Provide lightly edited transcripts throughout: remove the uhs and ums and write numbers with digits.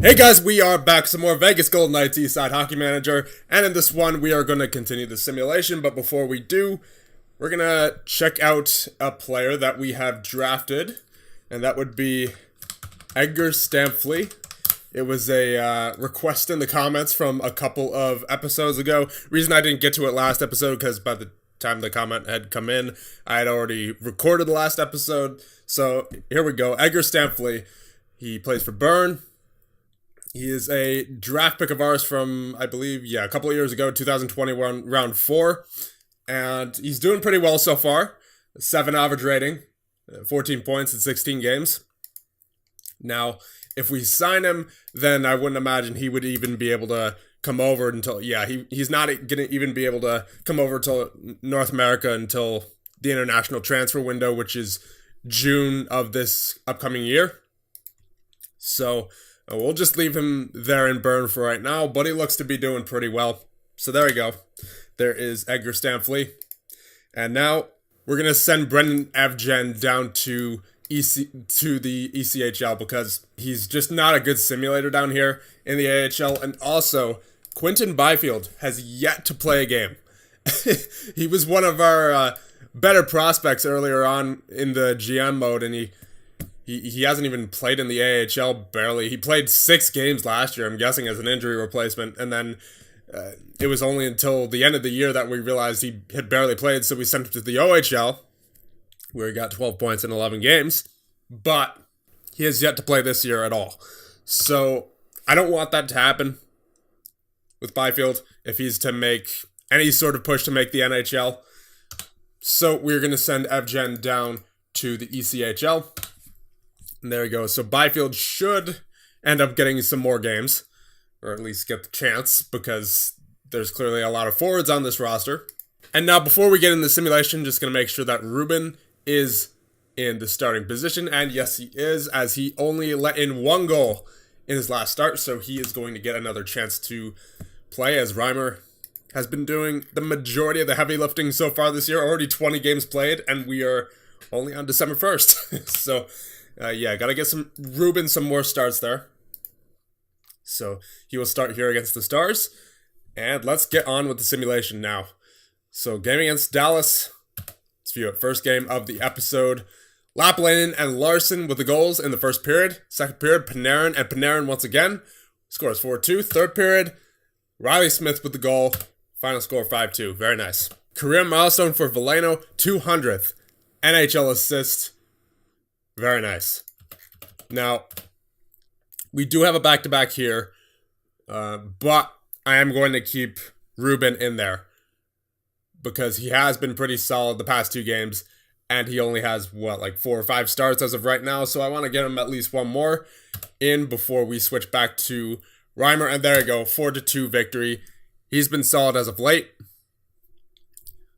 Hey guys, we are back. Some more Vegas Golden Knights Eastside Hockey Manager, and in this one we are going to continue the simulation, but before we do, we're going to check out a player that we have drafted, and that would be Edgar Stamfli. It was a request in the comments from a couple of episodes ago. Reason I didn't get to it last episode, because by the time the comment had come in, I had already recorded the last episode. So here we go. Edgar Stamfli. He plays for Bern. He is a draft pick of ours from, I believe, a couple of years ago, 2021, round 4. And he's doing pretty well so far. 7 average rating, 14 points in 16 games. Now, if we sign him, then I wouldn't imagine he would even be able to come over until, he's not going to even be able to come over to North America until the international transfer window, which is June of this upcoming year. So we'll just leave him there in Bern for right now, but he looks to be doing pretty well. So there we go. There is Edgar Stamfli. And now we're going to send Brendan Evgen down to the ECHL because he's just not a good simulator down here in the AHL. And also, Quinton Byfield has yet to play a game. He was one of our better prospects earlier on in the GM mode, and he hasn't even played in the AHL, barely. He played 6 games last year, I'm guessing, as an injury replacement. And then it was only until the end of the year that we realized he had barely played, so we sent him to the OHL, where he got 12 points in 11 games. But he has yet to play this year at all. So I don't want that to happen with Byfield if he's to make any sort of push to make the NHL. So we're going to send Evgen down to the ECHL. And there we go. So Byfield should end up getting some more games, or at least get the chance, because there's clearly a lot of forwards on this roster. And now, before we get in the simulation, just going to make sure that Ruben is in the starting position. And yes, he is, as he only let in 1 goal in his last start. So he is going to get another chance to play, as Reimer has been doing the majority of the heavy lifting so far this year. Already 20 games played, and we are only on December 1st. So gotta get Ruben some more starts there. So he will start here against the Stars. And let's get on with the simulation now. So game against Dallas. Let's view it. First game of the episode. Lappalainen and Larson with the goals in the first period. Second period, Panarin once again. Scores 4-2. Third period, Riley Smith with the goal. Final score 5-2. Very nice. Career milestone for Veleno, 200th NHL assist. Very nice. Now, we do have a back-to-back here, but I am going to keep Ruben in there because he has been pretty solid the past 2 games, and he only has, 4 or 5 starts as of right now, so I want to get him at least 1 more in before we switch back to Reimer, and there you go, 4-2 victory. He's been solid as of late,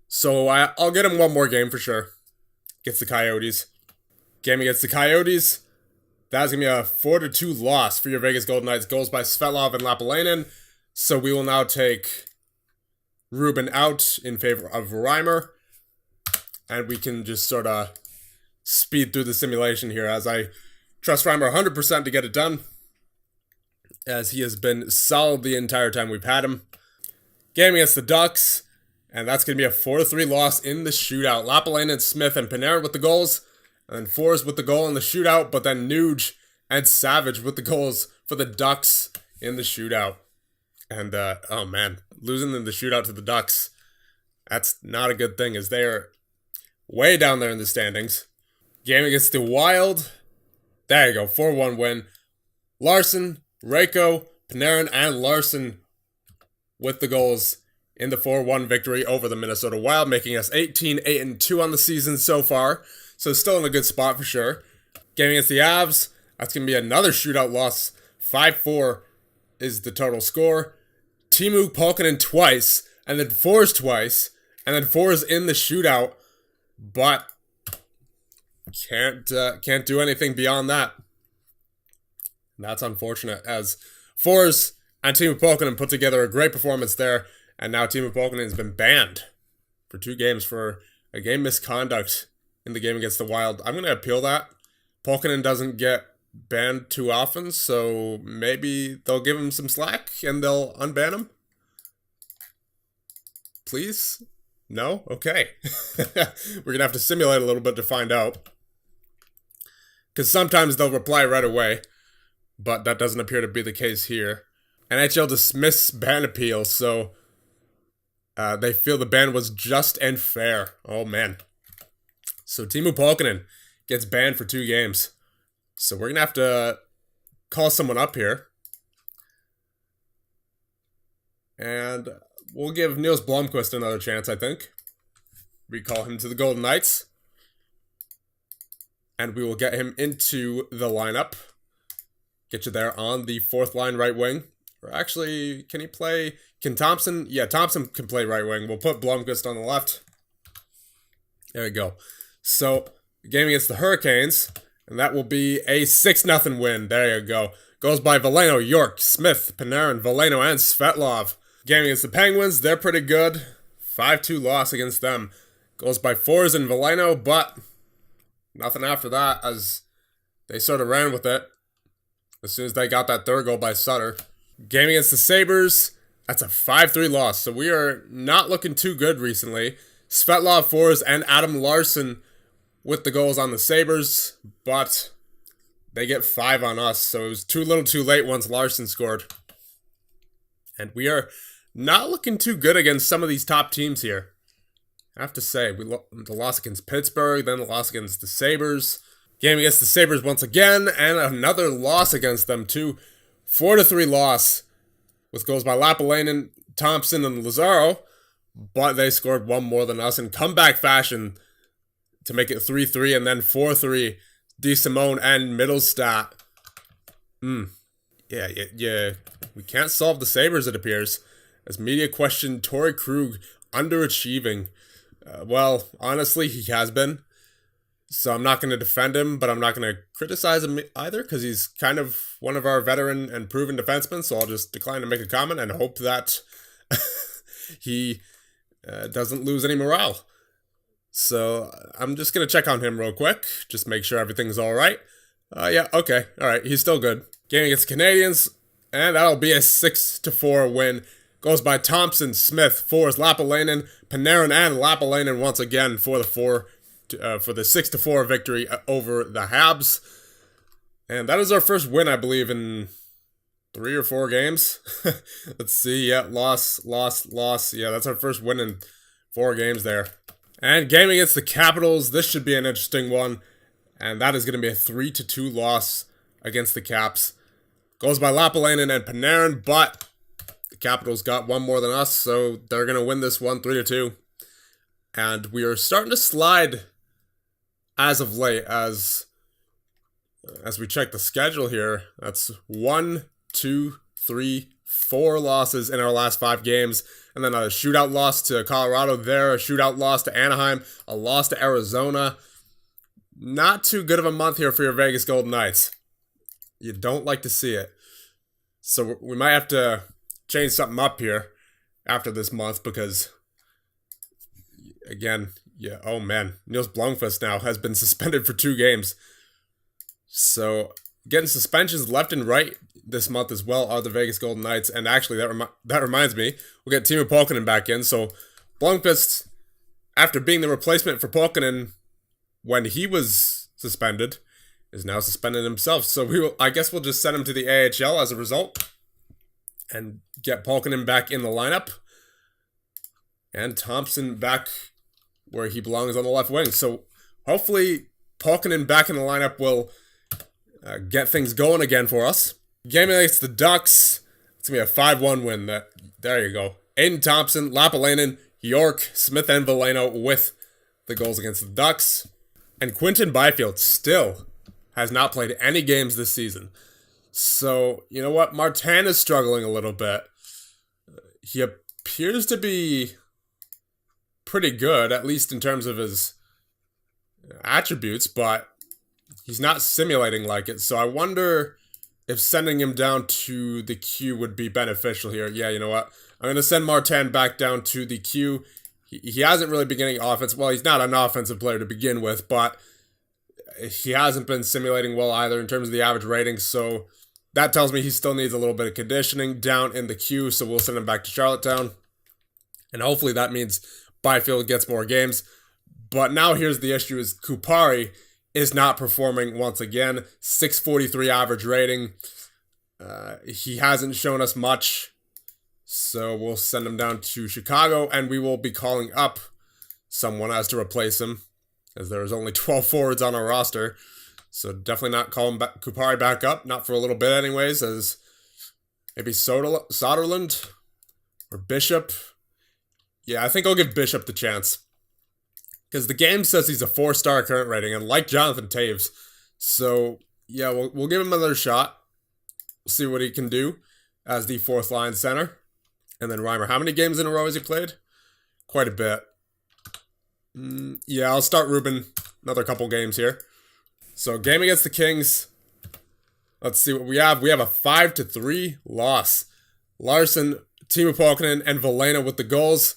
so I'll get him 1 more game for sure. Gets the Coyotes. Game against the Coyotes, that's going to be a 4-2 loss for your Vegas Golden Knights. Goals by Svetlov and Lappalainen. So we will now take Ruben out in favor of Reimer. And we can just sort of speed through the simulation here, as I trust Reimer 100% to get it done, as he has been solid the entire time we've had him. Game against the Ducks, and that's going to be a 4-3 loss in the shootout. Lappalainen, Smith, and Panarin with the goals. And then Forrest with the goal in the shootout, but then Nuge and Savage with the goals for the Ducks in the shootout. And, oh man, losing in the shootout to the Ducks, that's not a good thing, as they're way down there in the standings. Game against the Wild, there you go, 4-1 win. Larson, Reiko, Panarin, and Larson with the goals in the 4-1 victory over the Minnesota Wild, making us 18-8-2 on the season so far. So still in a good spot for sure. Game against the Avs, that's going to be another shootout loss. 5-4 is the total score. Teemu Pulkkinen twice, and then Forrest twice, and then Forrest in the shootout, but can't do anything beyond that. And that's unfortunate, as Forrest and Teemu Pulkkinen put together a great performance there, and now Teemu Pulkkinen has been banned for 2 games for a game misconduct in the game against the Wild. I'm going to appeal that. Pulkkinen doesn't get banned too often, so maybe they'll give him some slack and they'll unban him. Please? No? Okay. We're gonna have to simulate a little bit to find out. Because sometimes they'll reply right away, but that doesn't appear to be the case here. NHL dismiss ban appeal, so they feel the ban was just and fair. Oh man. So Teemu Pulkkinen gets banned for 2 games. So we're gonna have to call someone up here. And we'll give Niels Blomqvist another chance, I think. Recall him to the Golden Knights. And we will get him into the lineup. Get you there on the 4th line right wing. Or actually, can he play... Can Thompson... Yeah, Thompson can play right wing. We'll put Blomqvist on the left. There we go. So, game against the Hurricanes. And that will be a 6-0 win. There you go. Goes by Veleno, York, Smith, Panarin, Veleno, and Svetlov. Game against the Penguins. They're pretty good. 5-2 loss against them. Goes by Fours and Veleno, but... nothing after that, as they sort of ran with it as soon as they got that 3rd goal by Sutter. Game against the Sabres, that's a 5-3 loss, so we are not looking too good recently. Svetlov, Fours, and Adam Larsson with the goals on the Sabres, but they get 5 on us, so it was too little too late once Larsson scored. And we are not looking too good against some of these top teams here. I have to say, the loss against Pittsburgh, then the loss against the Sabres. Game against the Sabres once again, and another loss against them too. 4-3 loss, with goals by Lapalainen, Thompson, and Lazaro. But they scored 1 more than us in comeback fashion to make it 3-3, and then 4-3. DeSimone and Middlestat. Yeah. We can't solve the Sabres, it appears. As media questioned Torrey Krug underachieving. Well, honestly, he has been. So I'm not going to defend him, but I'm not going to criticize him either, because he's kind of one of our veteran and proven defensemen, so I'll just decline to make a comment and hope that he doesn't lose any morale. So I'm just going to check on him real quick, just make sure everything's all right. Yeah, okay, all right, he's still good. Game against Canadians, and that'll be a 6-4 win. Goes by Thompson, Smith, Fours, Lapalainen, Panarin, and Lapalainen once again for the 6-4 victory over the Habs. And that is our first win, I believe, in 3 or 4 games. Let's see, yeah, loss. Yeah, that's our first win in 4 games there. And game against the Capitals, this should be an interesting one. And that is going to be a 3-2 loss against the Caps. Goes by Lapalainen and Panarin, but... Capitals got 1 more than us, so they're going to win this one 3-2. And we are starting to slide as of late, as we check the schedule here. That's 1, 2, 3, 4 losses in our last 5 games. And then a shootout loss to Colorado there, a shootout loss to Anaheim, a loss to Arizona. Not too good of a month here for your Vegas Golden Knights. You don't like to see it. So we might have to... change something up here after this month, because again, yeah, oh man, Niels Blomqvist now has been suspended for 2 games. So getting suspensions left and right this month as well are the Vegas Golden Knights. And actually that reminds me, we'll get Teemu Pulkkinen back in. So Blomqvist, after being the replacement for Pulkkinen when he was suspended, is now suspended himself. So I guess we'll just send him to the AHL as a result. And get Pulkkinen back in the lineup. And Thompson back where he belongs on the left wing. So hopefully Pulkkinen back in the lineup will get things going again for us. Game against the Ducks. It's going to be a 5-1 win. There you go. Aiden Thompson, Lapalainen, York, Smith, and Veleno with the goals against the Ducks. And Quinton Byfield still has not played any games this season. So, you know what? Martin is struggling a little bit. He appears to be pretty good, at least in terms of his attributes, but he's not simulating like it. So I wonder if sending him down to the queue would be beneficial here. Yeah, you know what? I'm going to send Martin back down to the queue. He hasn't really been getting offense. Well, he's not an offensive player to begin with, but He hasn't been simulating well either in terms of the average rating, so that tells me he still needs a little bit of conditioning down in the queue, so we'll send him back to Charlottetown. And hopefully that means Byfield gets more games. But now here's the issue is Kupari is not performing once again. 643 average rating. He hasn't shown us much. So we'll send him down to Chicago, and we will be calling up someone as to replace him, as there's only 12 forwards on our roster. So definitely not calling Kupari back up, not for a little bit anyways, as maybe Soderlund or Bishop. Yeah, I think I'll give Bishop the chance. Because the game says he's a 4-star current rating, and like Jonathan Taves. So, yeah, we'll give him another shot. We'll see what he can do as the 4th line center. And then Reimer. How many games in a row has he played? Quite a bit. Yeah, I'll start Ruben another couple games here. So, game against the Kings. Let's see what we have. We have a 5-3 loss. Larson, Timo Pulkkinen, and Velena with the goals.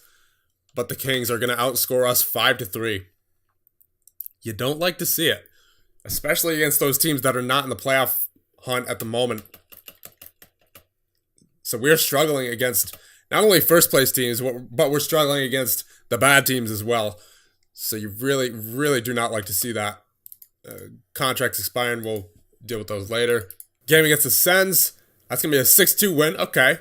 But the Kings are going to outscore us 5-3. You don't like to see it. Especially against those teams that are not in the playoff hunt at the moment. So we're struggling against not only first place teams, but we're struggling against the bad teams as well. So you really, really do not like to see that. Contracts expiring, we'll deal with those later. Game against the Sens. That's going to be a 6-2 win. Okay.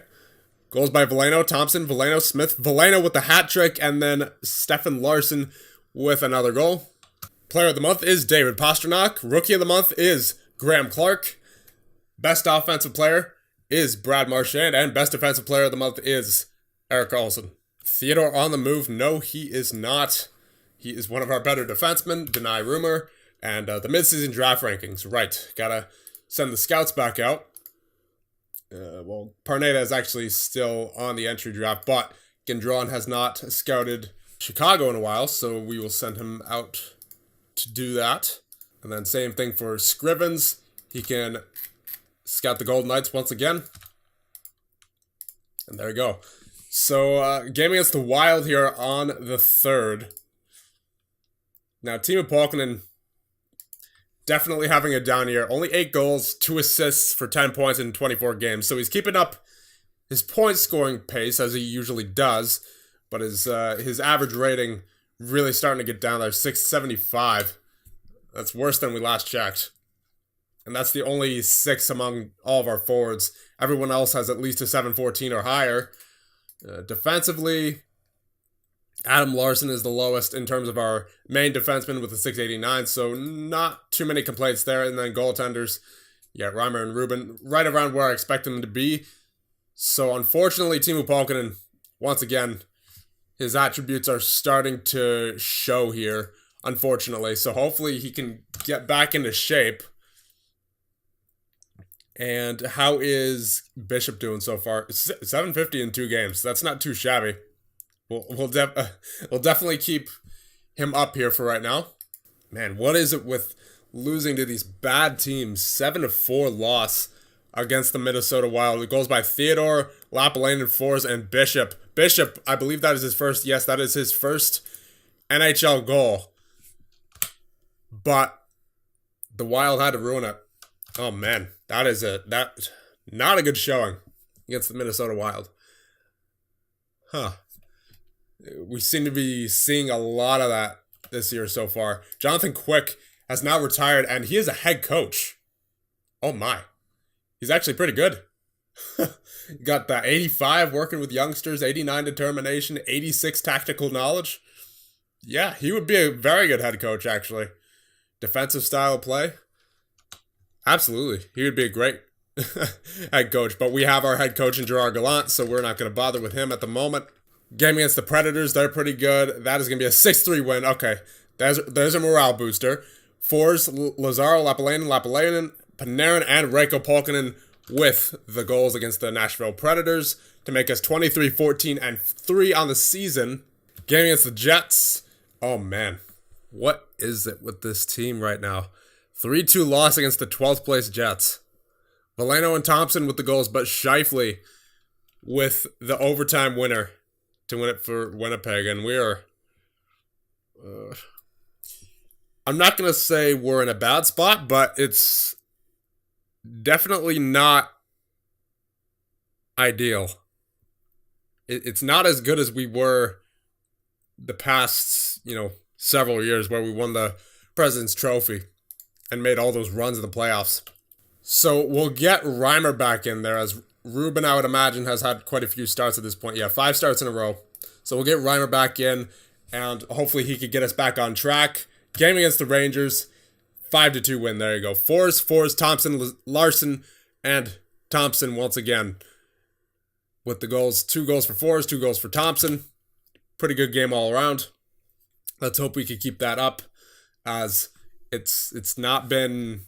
Goals by Veleno, Thompson, Veleno, Smith. Veleno with the hat trick, and then Stefan Larson with another goal. Player of the month is David Pastrnak. Rookie of the month is Graham Clark. Best offensive player is Brad Marchand, and best defensive player of the month is Erik Karlsson. Theodore on the move. No, he is not. He is one of our better defensemen. Deny rumor. And the midseason draft rankings. Right. Gotta send the scouts back out. Well, Parneda is actually still on the entry draft, but Gendron has not scouted Chicago in a while, so we will send him out to do that. And then same thing for Scrivens. He can scout the Golden Knights once again. And there we go. So, game against the Wild here on the 3rd. Now, Timo Pulkkinen definitely having a down year. Only 8 goals, 2 assists for 10 points in 24 games. So he's keeping up his point scoring pace as he usually does. But his average rating really starting to get down there. 675. That's worse than we last checked. And that's the only 6 among all of our forwards. Everyone else has at least a 714 or higher. Defensively, Adam Larson is the lowest in terms of our main defenseman with a 689, so not too many complaints there. And then goaltenders, yeah, Reimer and Ruben, right around where I expect them to be. So unfortunately, Timo Pulkkinen, once again, his attributes are starting to show here, unfortunately. So hopefully he can get back into shape. And how is Bishop doing so far? 750 in 2 games. That's not too shabby. We'll definitely keep him up here for right now. Man, what is it with losing to these bad teams? 7-4 loss against the Minnesota Wild. It goes by Theodore, Lapalainen, Forss, and Bishop. Bishop, I believe that is his first. Yes, that is his first NHL goal. But the Wild had to ruin it. Oh man, that not a good showing against the Minnesota Wild. Huh. We seem to be seeing a lot of that this year so far. Jonathan Quick has now retired, and he is a head coach. Oh my. He's actually pretty good. Got that 85 working with youngsters, 89 determination, 86 tactical knowledge. Yeah, he would be a very good head coach, actually. Defensive style of play. Absolutely. He would be a great head coach. But we have our head coach in Gerard Gallant, so we're not going to bother with him at the moment. Game against the Predators, they're pretty good. That is going to be a 6-3 win. Okay, there's a morale booster. Forss, Lazaro, Lapalainen, Panarin, and Reiko Pulkkinen with the goals against the Nashville Predators to make us 23-14-3 on the season. Game against the Jets. Oh, man. What is it with this team right now? 3-2 loss against the 12th place Jets. Veleno and Thompson with the goals, but Scheifele with the overtime winner to win it for Winnipeg. And we are... I'm not going to say we're in a bad spot, but it's definitely not ideal. It's not as good as we were the past, several years where we won the President's Trophy and made all those runs in the playoffs. So we'll get Reimer back in there, as Ruben, I would imagine, has had quite a few starts at this point. Yeah, 5 starts in a row. So we'll get Reimer back in, and hopefully he could get us back on track. Game against the Rangers, 5-2 win. There you go. Fours, Thompson, Larson, and Thompson once again with the goals. 2 goals for Fours, 2 goals for Thompson. Pretty good game all around. Let's hope we can keep that up, as it's not been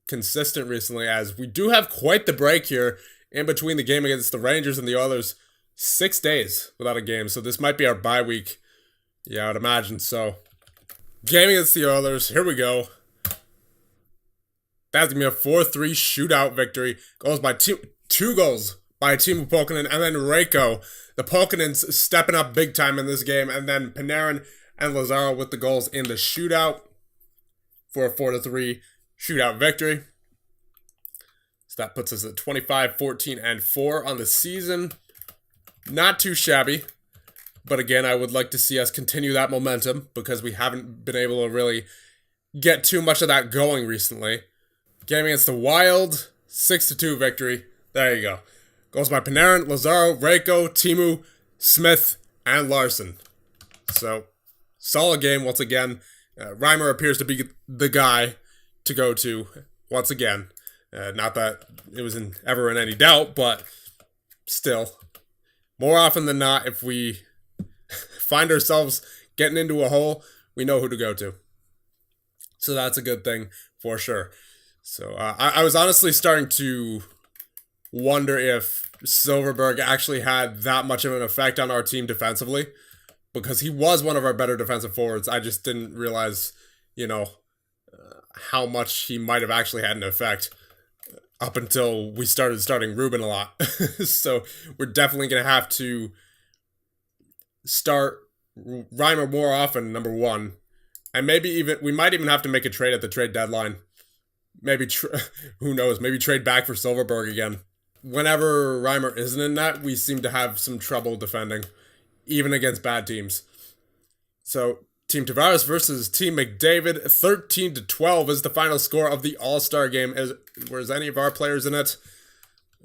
consistent recently, as we do have quite the break here in between the game against the Rangers and the Oilers. 6 days without a game, so this might be our bye week. Yeah, I would imagine so. Game against the Oilers, here we go. That's going to be a 4-3 shootout victory. Goals by 2 goals by Teemu Pukkanen, and then Reiko. The Pukkanens stepping up big time in this game, and then Panarin and Lazaro with the goals in the shootout for a 4-3 shootout victory. So that puts us at 25, 14, and 4 on the season. Not too shabby. But again, I would like to see us continue that momentum, because we haven't been able to really get too much of that going recently. Game against the Wild, 6-2 victory. There you go. Goals by Panarin, Lazaro, Reiko, Teemu, Smith, and Larson. So, solid game once again. Reimer appears to be the guy to go to once again. Not that it was ever in any doubt, but still. More often than not, if we find ourselves getting into a hole, we know who to go to. So that's a good thing for sure. So I was honestly starting to wonder if Silverberg actually had that much of an effect on our team defensively, because he was one of our better defensive forwards. I just didn't realize, how much he might have actually had an effect up until we started starting Ruben a lot. So we're definitely going to have to start Reimer more often, number one. And we might even have to make a trade at the trade deadline. Maybe, who knows, maybe trade back for Silverberg again. Whenever Reimer isn't in net, we seem to have some trouble defending, even against bad teams. So, Team Tavares versus Team McDavid, 13-12 is the final score of the All-Star game. Was any of our players in it?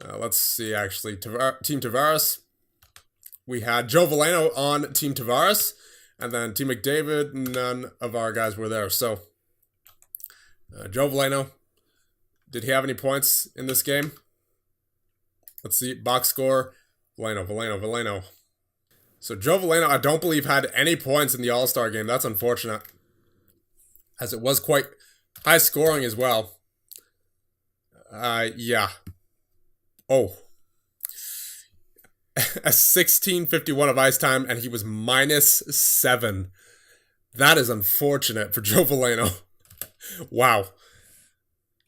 Let's see, actually. Team Tavares. We had Joe Veleno on Team Tavares, and then Team McDavid, none of our guys were there. So, Joe Veleno, did he have any points in this game? Let's see, box score, Veleno. So Joe Veleno, I don't believe, had any points in the All-Star game. That's unfortunate, as it was quite high scoring as well. Yeah. Oh. A 16:51 of ice time, and he was -7. That is unfortunate for Joe Veleno. Wow.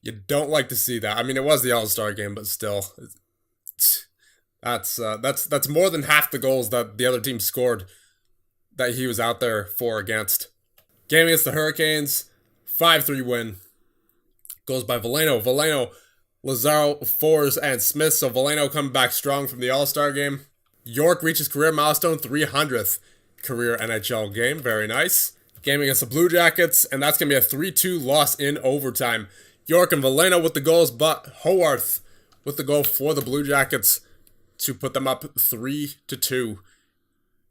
You don't like to see that. I mean, it was the All-Star game, but still. That's more than half the goals that the other team scored that he was out there for against. Game against the Hurricanes, 5-3 win. Goes by Veleno, Lazaro, Fours, and Smith. So Veleno coming back strong from the All-Star game. York reaches career milestone, 300th career NHL game. Very nice. Game against the Blue Jackets, and that's going to be a 3-2 loss in overtime. York and Veleno with the goals, but Howarth with the goal for the Blue Jackets to put them up 3-2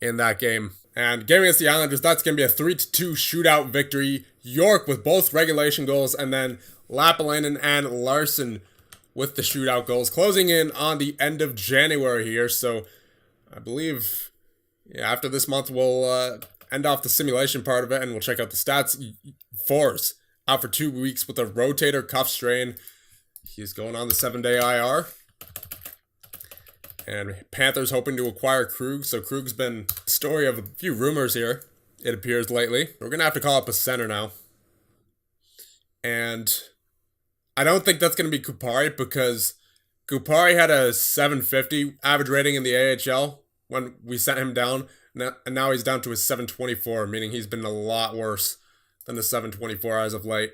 in that game. And game against the Islanders, that's going to be a 3-2 shootout victory. York with both regulation goals, and then Lapalainen and Larson with the shootout goals. Closing in on the end of January here, so I believe after this month we'll end off the simulation part of it, and we'll check out the stats. Fours out for 2 weeks with a rotator cuff strain. He's going on the 7-day IR. And Panthers hoping to acquire Krug. So Krug's been the story of a few rumors here, it appears, lately. We're going to have to call up a center now. And I don't think that's going to be Kupari, because Kupari had a 750 average rating in the AHL when we sent him down. And now he's down to a 724, meaning he's been a lot worse than the 724 as of late.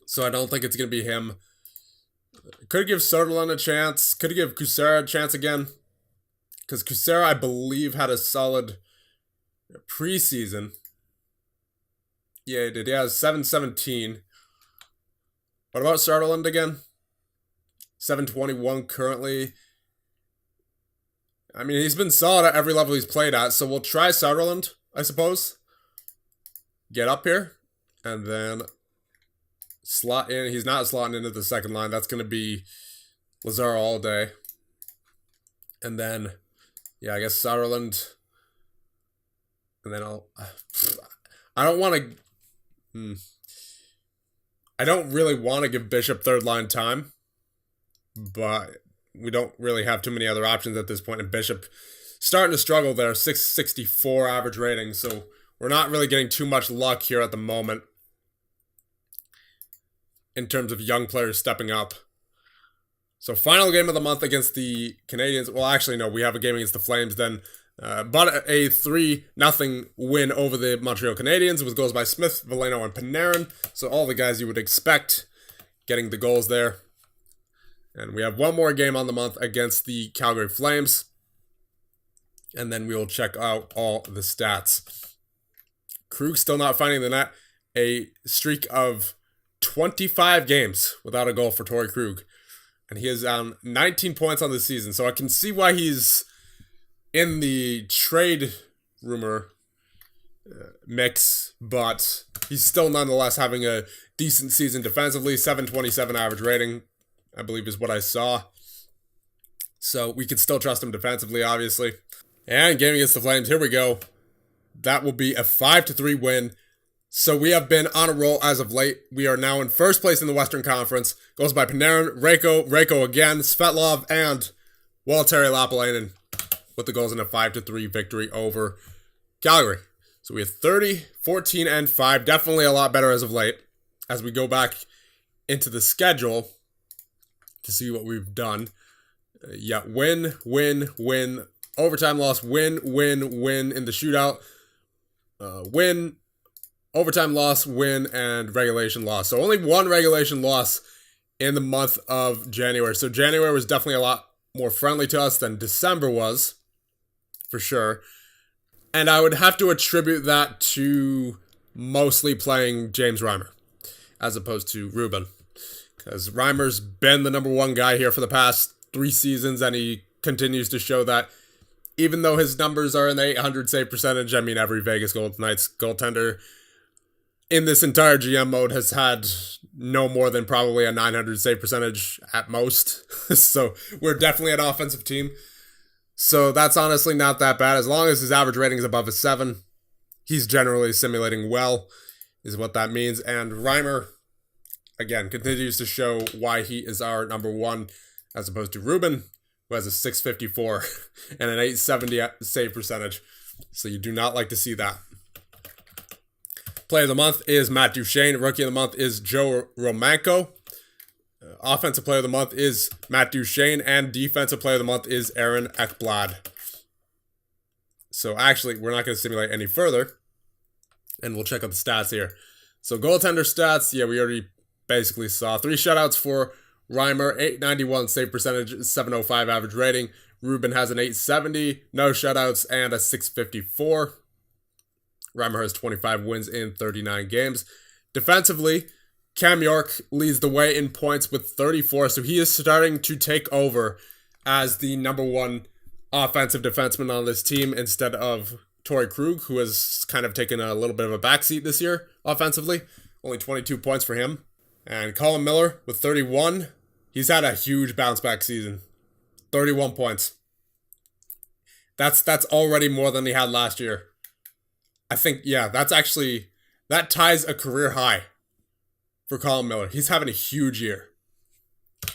So I don't think it's going to be him. Could give Soderlund a chance. Could give Kucera a chance again. Because Kucera, I believe, had a solid preseason. Yeah, he did. Yeah, 717. What about Soderlund again? 721 currently. I mean, he's been solid at every level he's played at, so we'll try Soderlund, I suppose. Get up here, and then slot in. He's not slotting into the second line. That's going to be Lazaro all day. And then, yeah, I guess Soderlund. And then I don't want to... I don't really want to give Bishop third line time, but we don't really have too many other options at this point. And Bishop starting to struggle there, 664 average rating, so we're not really getting too much luck here at the moment in terms of young players stepping up. So final game of the month against the Canadiens. Well, actually, no, we have a game against the Flames then. But a 3-0 win over the Montreal Canadiens with goals by Smith, Veleno, and Panarin. So all the guys you would expect getting the goals there. And we have one more game on the month against the Calgary Flames. And then we will check out all the stats. Krug still not finding the net. A streak of 25 games without a goal for Torrey Krug. And he is on 19 points on the season. So I can see why he's in the trade rumor mix, but he's still nonetheless having a decent season defensively. 727 average rating, I believe, is what I saw. So we can still trust him defensively, obviously. And game against the Flames, here we go. That will be a 5-3 win. So we have been on a roll as of late. We are now in first place in the Western Conference. Goes by Panarin, Reiko again, Svetlov, and Waltteri Lappalainen with the goals in a 5-3 victory over Calgary. So we have 30, 14, and 5. Definitely a lot better as of late. As we go back into the schedule to see what we've done. Yeah, win, win, win. Overtime loss, win, win, win in the shootout. Win, overtime loss, win, and regulation loss. So only one regulation loss in the month of January. So January was definitely a lot more friendly to us than December was, for sure. And I would have to attribute that to mostly playing James Reimer as opposed to Ruben. Because Reimer's been the number one guy here for the past 3 seasons, and he continues to show that even though his numbers are in the 800 save percentage, I mean, every Vegas Golden Knights goaltender in this entire GM mode has had no more than probably a 900 save percentage at most. So we're definitely an offensive team. So that's honestly not that bad. As long as his average rating is above a 7, he's generally simulating well, is what that means. And Reimer, again, continues to show why he is our number one, as opposed to Ruben, who has a 654 and an 870 save percentage. So you do not like to see that. Player of the month is Matt Duchene. Rookie of the month is Joe Romanko. Offensive player of the month is Matt Duchene. And defensive player of the month is Aaron Ekblad. So actually, we're not going to simulate any further. And we'll check out the stats here. So goaltender stats, yeah, we already basically saw. 3 shutouts for Reimer, 891 save percentage, 705 average rating. Ruben has an 870, no shutouts, and a 654. Reimer has 25 wins in 39 games. Defensively, Cam York leads the way in points with 34, so he is starting to take over as the number one offensive defenseman on this team instead of Torrey Krug, who has kind of taken a little bit of a backseat this year offensively. Only 22 points for him. And Colin Miller with 31. He's had a huge bounce back season. 31 points. That's already more than he had last year. I think, yeah, that ties a career high for Colin Miller. He's having a huge year.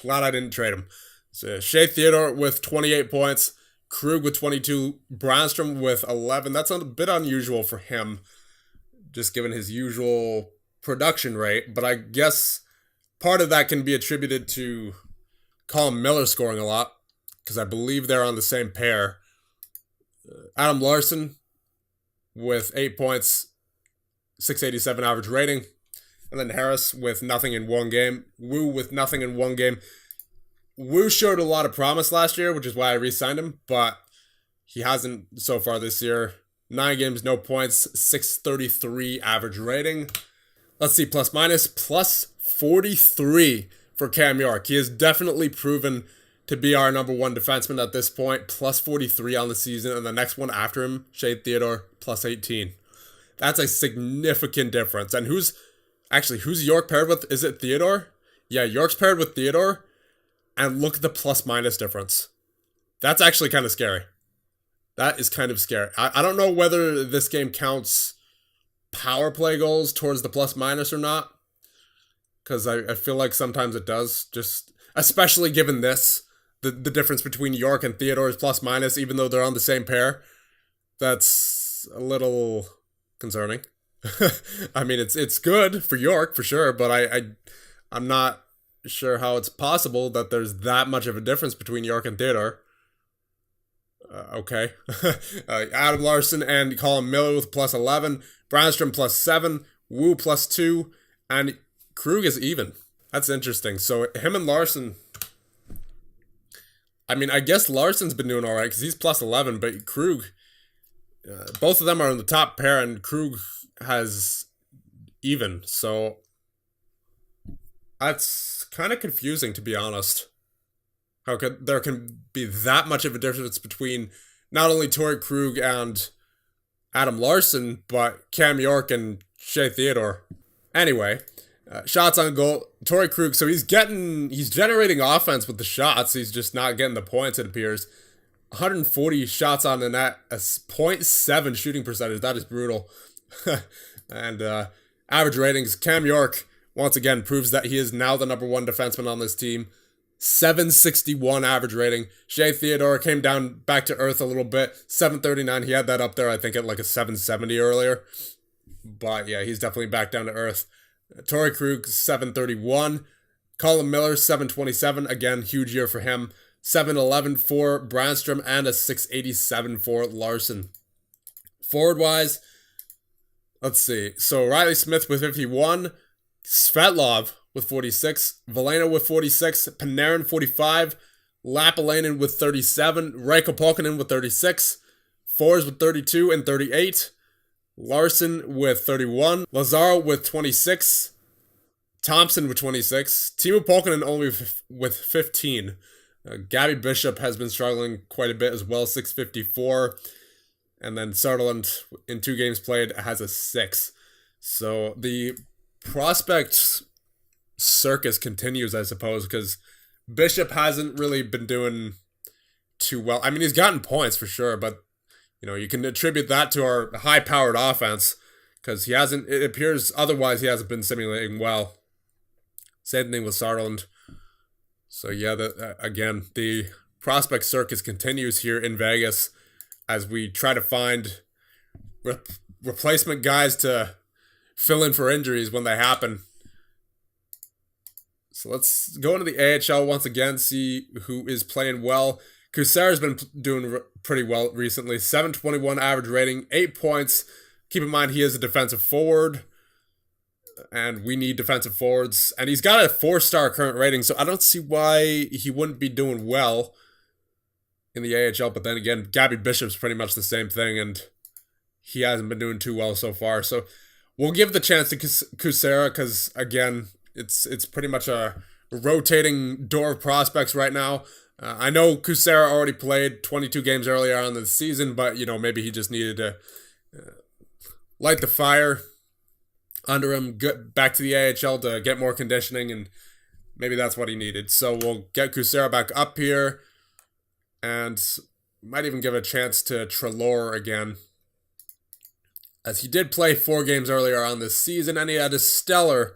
Glad I didn't trade him. So Shea Theodore with 28 points. Krug with 22. Brandstrom with 11. That's a bit unusual for him, just given his usual production rate. But I guess part of that can be attributed to Colin Miller scoring a lot, because I believe they're on the same pair. Adam Larson with 8 points. 687 average rating. And then Harris with nothing in one game. Wu with nothing in one game. Wu showed a lot of promise last year, which is why I re-signed him, but he hasn't so far this year. 9 games, no points, 633 average rating. Let's see, plus minus, plus 43 for Cam York. He has definitely proven to be our number 1 defenseman at this point. Plus 43 on the season, and the next one after him, Shea Theodore, plus 18. That's a significant difference. And who's York paired with? Is it Theodore? Yeah, York's paired with Theodore. And look at the plus minus difference. That's actually kind of scary. That is kind of scary. I don't know whether this game counts power play goals towards the plus minus or not. Because I feel like sometimes it does. Just especially given this. The difference between York and Theodore's plus minus, even though they're on the same pair. That's a little concerning. I mean, it's good for York for sure, but I'm not sure how it's possible that there's that much of a difference between York and Theodore. Okay. Adam Larson and Colin Miller with plus 11, Brandstrom plus 7, Wu plus 2, and Krug is even. That's interesting. So him and Larson, I mean, I guess Larson's been doing all right because he's plus 11, but Krug, both of them are in the top pair, and Krug has even. So that's kind of confusing, to be honest. How could there can be that much of a difference between not only Torrey Krug and Adam Larson, but Cam York and Shea Theodore. Anyway, shots on goal. Torrey Krug, so he's generating offense with the shots. He's just not getting the points, it appears. 140 shots on the net, a .7 shooting percentage. That is brutal. And average ratings. Cam York, once again, proves that he is now the number 1 defenseman on this team. 761 average rating. Shea Theodore came down back to earth a little bit. 739. He had that up there, I think, at like a 770 earlier. But yeah, he's definitely back down to earth. Torrey Krug, 731. Colin Miller, 727. Again, huge year for him. 711 for Brandstrom and a 687 for Larson. Forward-wise, let's see. So Riley Smith with 51. Svetlov with 46, Veleno with 46, Panarin 45, Lapalainen with 37, Reiko Polkinen with 36, Forbes with 32 and 38, Larson with 31, Lazaro with 26, Thompson with 26, Timo Polkinen only with 15. Gabby Bishop has been struggling quite a bit as well, 654. And then Sutherland, in 2 games played, has a 6. So the prospect circus continues, I suppose, because Bishop hasn't really been doing too well. I mean, he's gotten points for sure, but you can attribute that to our high-powered offense because it appears otherwise he hasn't been simulating well. Same thing with Sutherland. So yeah, again, the prospect circus continues here in Vegas as we try to find replacement guys to fill in for injuries when they happen. So let's go into the AHL once again, see who is playing well. Kusera's been doing pretty well recently. 721 average rating, 8 points. Keep in mind he is a defensive forward, and we need defensive forwards. And he's got a 4-star current rating, so I don't see why he wouldn't be doing well in the AHL. But then again, Gabby Bishop's pretty much the same thing, and he hasn't been doing too well so far. So we'll give the chance to Kusera because, again, it's pretty much a rotating door of prospects right now. I know Kusera already played 22 games earlier on in the season, but, maybe he just needed to light the fire under him, get back to the AHL to get more conditioning, and maybe that's what he needed. So we'll get Kusera back up here, and might even give a chance to Trelaw again, as he did play 4 games earlier on this season, and he had a stellar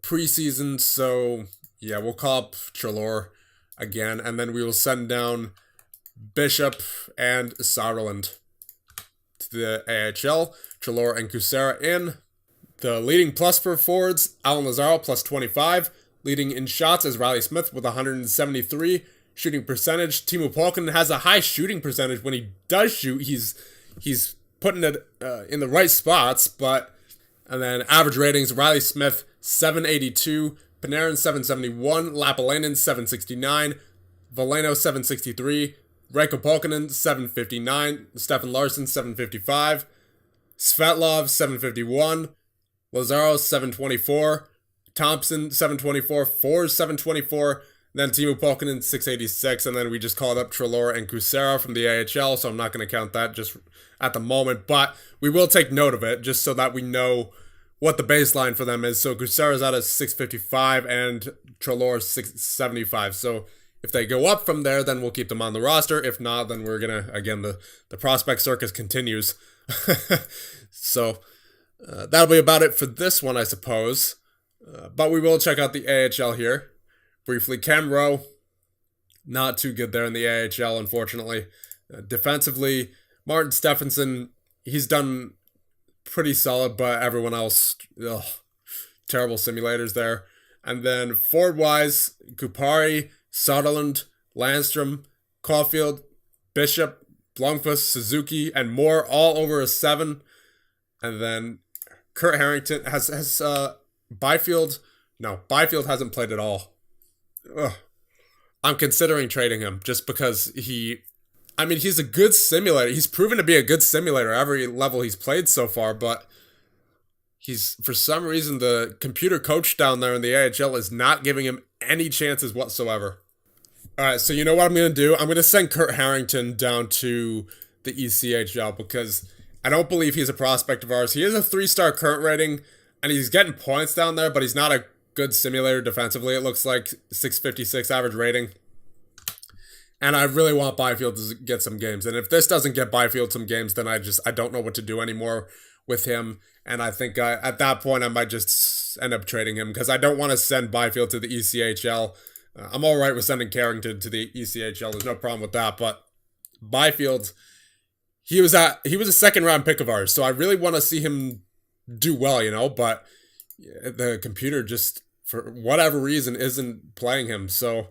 preseason. So yeah, we'll call up Trelaw again, and then we will send down Bishop and Sutherland to the AHL. Trelaw and Kusera in. The leading plus for forwards, Alan Lazaro plus 25. Leading in shots is Riley Smith with 173. Shooting percentage, Timo Polkinen has a high shooting percentage. When he does shoot, he's putting it in the right spots, but And then average ratings, Riley Smith, 782, Panarin, 771, Lapalainen, 769, Veleno, 763, Reiko Polkinen, 759, Stefan Larson, 755, Svetlov, 751, Lazaro, 724, Thompson, 724, Forbes, 724, then Timu Polkinen, 686, and then we just called up Trelaw and Kucera from the AHL, so I'm not going to count that just at the moment, but we will take note of it just so that we know what the baseline for them is. So Kucera's at a 655 and Trelaw 675, so if they go up from there, then we'll keep them on the roster. If not, then we're going to, again, the prospect circus continues. So that'll be about it for this one, I suppose. But we will check out the AHL here. Briefly, Cam Rowe, not too good there in the AHL, unfortunately. Defensively, Martin Stephenson, he's done pretty solid, but everyone else, terrible simulators there. And then forward-wise, Kupari, Soderlund, Landstrom, Caulfield, Bishop, Blomqvist, Suzuki, and more, all over a 7. And then Kurt Harrington has Byfield. No, Byfield hasn't played at all. Ugh. I'm considering trading him just because he's a good simulator. He's proven to be a good simulator every level he's played so far, but for some reason, the computer coach down there in the AHL is not giving him any chances whatsoever. All right, so you know what I'm going to do? I'm going to send Kurt Harrington down to the ECHL because I don't believe he's a prospect of ours. He is a 3-star current rating, and he's getting points down there, but he's not a good simulator defensively. It looks like 656 average rating. And I really want Byfield to get some games. And if this doesn't get Byfield some games, then I don't know what to do anymore with him. And I think at that point, I might just end up trading him because I don't want to send Byfield to the ECHL. I'm all right with sending Carrington to the ECHL. There's no problem with that. But Byfield, he was a 2nd-round pick of ours. So I really want to see him do well, but the computer just, for whatever reason, isn't playing him. So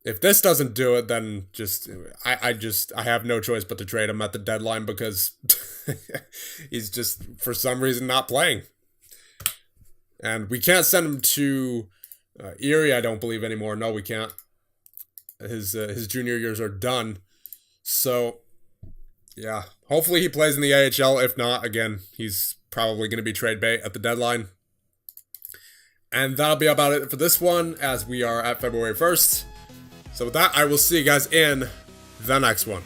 if this doesn't do it, then I have no choice but to trade him at the deadline because he's just, for some reason, not playing. And we can't send him to Erie, I don't believe, anymore. No, we can't. His junior years are done. So, yeah. Hopefully he plays in the AHL. If not, again, he's probably going to be trade bait at the deadline. And that'll be about it for this one, as we are at February 1st. So with that, I will see you guys in the next one.